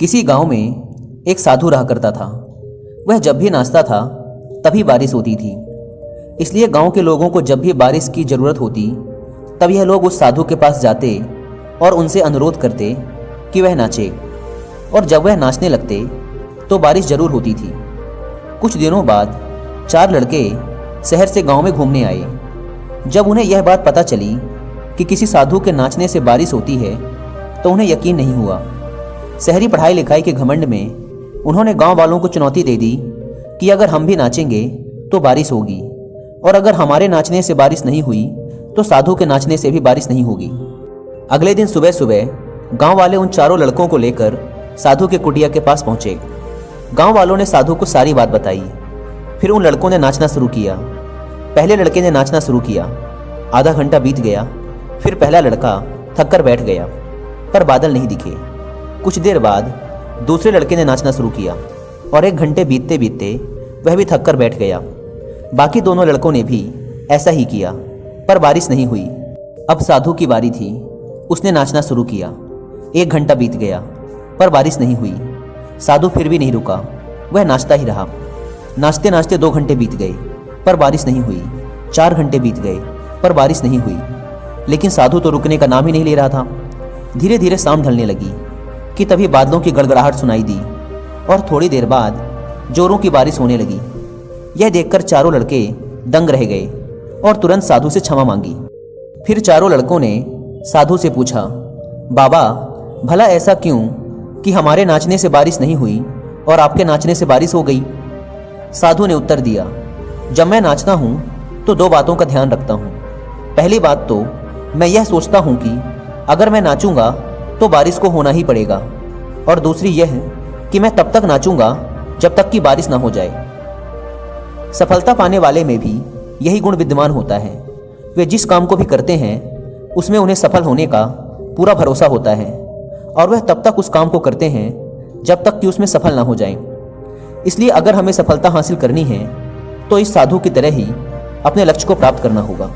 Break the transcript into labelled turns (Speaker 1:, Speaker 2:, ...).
Speaker 1: किसी गांव में एक साधु रहा करता था। वह जब भी नाचता था तभी बारिश होती थी। इसलिए गांव के लोगों को जब भी बारिश की ज़रूरत होती तब यह लोग उस साधु के पास जाते और उनसे अनुरोध करते कि वह नाचे, और जब वह नाचने लगते तो बारिश जरूर होती थी। कुछ दिनों बाद 4 लड़के शहर से गांव में घूमने आए। जब उन्हें यह बात पता चली कि किसी साधु के नाचने से बारिश होती है तो उन्हें यकीन नहीं हुआ। शहरी पढ़ाई लिखाई के घमंड में उन्होंने गांव वालों को चुनौती दे दी कि अगर हम भी नाचेंगे तो बारिश होगी, और अगर हमारे नाचने से बारिश नहीं हुई तो साधु के नाचने से भी बारिश नहीं होगी। अगले दिन सुबह सुबह गांव वाले उन चारों लड़कों को लेकर साधु के कुटिया के पास पहुंचे। गांव वालों ने साधु को सारी बात बताई। फिर उन लड़कों ने नाचना शुरू किया। पहले लड़के ने नाचना शुरू किया। आधा घंटा बीत गया। फिर पहला लड़का थक कर बैठ गया, पर बादल नहीं दिखे। कुछ देर बाद दूसरे लड़के ने नाचना शुरू किया, और 1 घंटे बीतते बीतते वह भी थक कर बैठ गया। बाकी दोनों लड़कों ने भी ऐसा ही किया, पर बारिश नहीं हुई। अब साधु की बारी थी। उसने नाचना शुरू किया। 1 घंटा बीत गया, पर बारिश नहीं हुई। साधु फिर भी नहीं रुका, वह नाचता ही रहा। नाचते नाचते 2 घंटे बीत गए, पर बारिश नहीं हुई। 4 घंटे बीत गए, पर बारिश नहीं हुई। लेकिन साधु तो रुकने का नाम ही नहीं ले रहा था। धीरे धीरे शाम ढलने लगी कि तभी बादलों की गड़गड़ाहट सुनाई दी, और थोड़ी देर बाद जोरों की बारिश होने लगी। यह देखकर चारों लड़के दंग रह गए और तुरंत साधु से क्षमा मांगी। फिर चारों लड़कों ने साधु से पूछा, बाबा, भला ऐसा क्यों कि हमारे नाचने से बारिश नहीं हुई और आपके नाचने से बारिश हो गई? साधु ने उत्तर दिया, जब मैं नाचता हूँ तो 2 बातों का ध्यान रखता हूँ। पहली बात तो मैं यह सोचता हूँ कि अगर मैं नाचूंगा तो बारिश को होना ही पड़ेगा, और दूसरी यह कि मैं तब तक नाचूंगा जब तक कि बारिश ना हो जाए। सफलता पाने वाले में भी यही गुण विद्यमान होता है। वे जिस काम को भी करते हैं उसमें उन्हें सफल होने का पूरा भरोसा होता है, और वह तब तक उस काम को करते हैं जब तक कि उसमें सफल ना हो जाएं। इसलिए अगर हमें सफलता हासिल करनी है तो इस साधु की तरह ही अपने लक्ष्य को प्राप्त करना होगा।